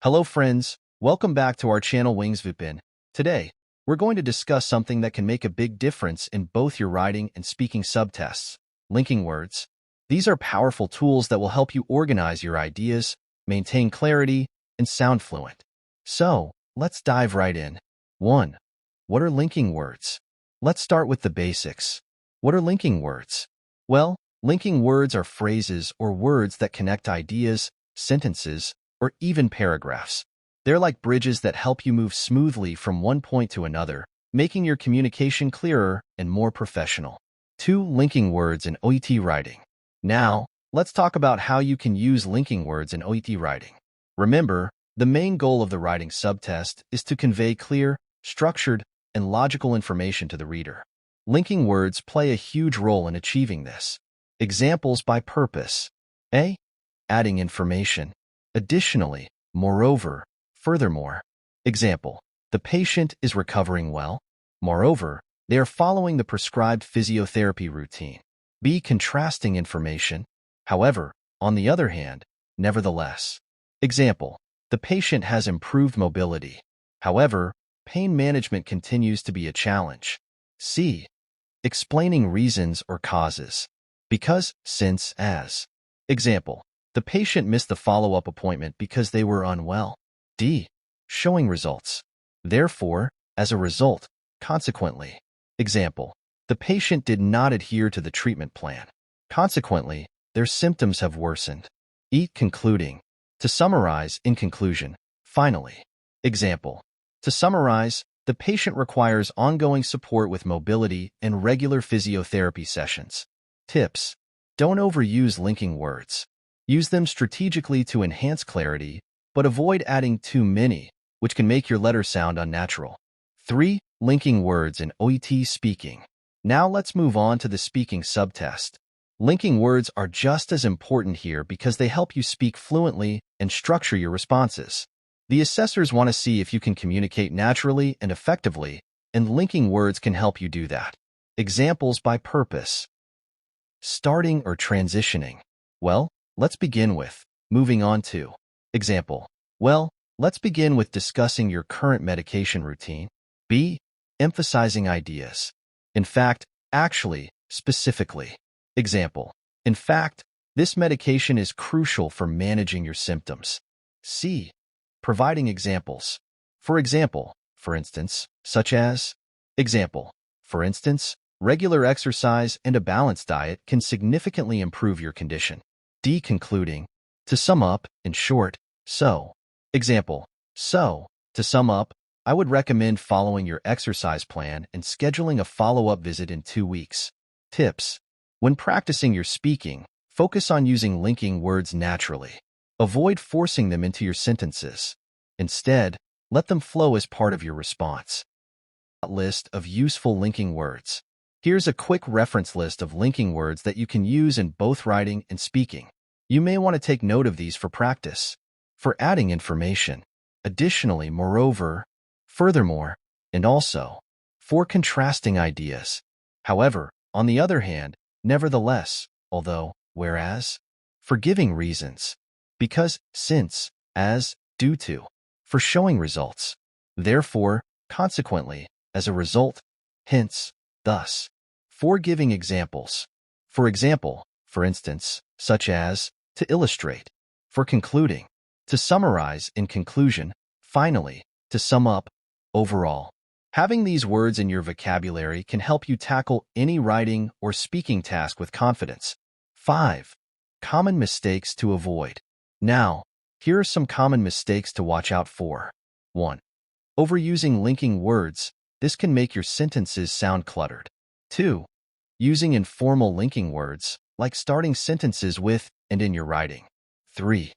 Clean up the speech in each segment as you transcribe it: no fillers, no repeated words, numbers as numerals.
Hello friends, welcome back to our channel Wingsvipin. Today, we're going to discuss something that can make a big difference in both your writing and speaking subtests, linking words. These are powerful tools that will help you organize your ideas, maintain clarity, and sound fluent. So, let's dive right in. 1. What are linking words? Let's start with the basics. What are linking words? Well, linking words are phrases or words that connect ideas, sentences, or even paragraphs. They're like bridges that help you move smoothly from one point to another, making your communication clearer and more professional. 2. Linking words in OET writing. Now, let's talk about how you can use linking words in OET writing. Remember, the main goal of the writing subtest is to convey clear, structured, and logical information to the reader. Linking words play a huge role in achieving this. Examples by purpose. A. Adding information. Additionally, moreover, furthermore. Example, the patient is recovering well. Moreover, they are following the prescribed physiotherapy routine. B. Contrasting information. However, on the other hand, nevertheless. Example, the patient has improved mobility. However, pain management continues to be a challenge. C. Explaining reasons or causes. Because, since, as. Example, the patient missed the follow-up appointment because they were unwell. D. Showing results. Therefore, as a result, consequently. Example, the patient did not adhere to the treatment plan. Consequently, their symptoms have worsened. E. Concluding. To summarize, in conclusion, finally. Example, to summarize, the patient requires ongoing support with mobility and regular physiotherapy sessions. Tips. Don't overuse linking words. Use them strategically to enhance clarity, but avoid adding too many, which can make your letter sound unnatural. 3. Linking words in OET speaking. Now let's move on to the speaking subtest. Linking words are just as important here because they help you speak fluently and structure your responses. The assessors want to see if you can communicate naturally and effectively, and linking words can help you do that. Examples by purpose. Starting or transitioning. Well, let's begin with moving on to. Example, well, let's begin with discussing your current medication routine. B. Emphasizing ideas. In fact, actually, specifically. Example, in fact, this medication is crucial for managing your symptoms. C. Providing examples. For example, for instance, such as. Example, for instance, regular exercise and a balanced diet can significantly improve your condition. D. Concluding. To sum up, in short, so. Example, so, to sum up, I would recommend following your exercise plan and scheduling a follow-up visit in 2 weeks. Tips. When practicing your speaking, focus on using linking words naturally. Avoid forcing them into your sentences. Instead, let them flow as part of your response. List of useful linking words. Here's a quick reference list of linking words that you can use in both writing and speaking. You may want to take note of these for practice. For adding information. Additionally, moreover, furthermore, and also. For contrasting ideas. However, on the other hand, nevertheless, although, whereas. For giving reasons. Because, since, as, due to. For showing results. Therefore, consequently, as a result, hence, thus. For giving examples. For example, for instance, such as, to illustrate. For concluding. To summarize, in conclusion, finally, to sum up, overall. Having these words in your vocabulary can help you tackle any writing or speaking task with confidence. 5. Common mistakes to avoid. Now, here are some common mistakes to watch out for. 1. Overusing linking words. This can make your sentences sound cluttered. 2. Using informal linking words, like starting sentences with and in your writing. 3.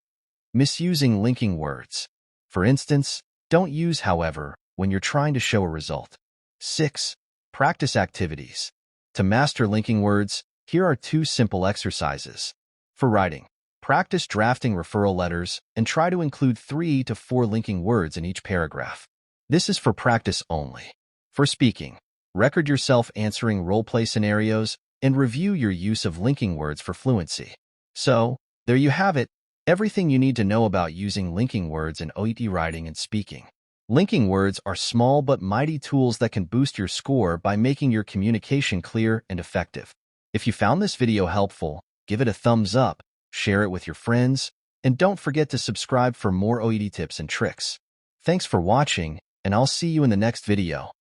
Misusing linking words. For instance, don't use however when you're trying to show a result. 6. Practice activities. To master linking words, here are 2 simple exercises. For writing, practice drafting referral letters and try to include 3 to 4 linking words in each paragraph. This is for practice only. For speaking, record yourself answering role-play scenarios and review your use of linking words for fluency. So, there you have it. Everything you need to know about using linking words in OET writing and speaking. Linking words are small but mighty tools that can boost your score by making your communication clear and effective. If you found this video helpful, give it a thumbs up, share it with your friends, and don't forget to subscribe for more OET tips and tricks. Thanks for watching, and I'll see you in the next video.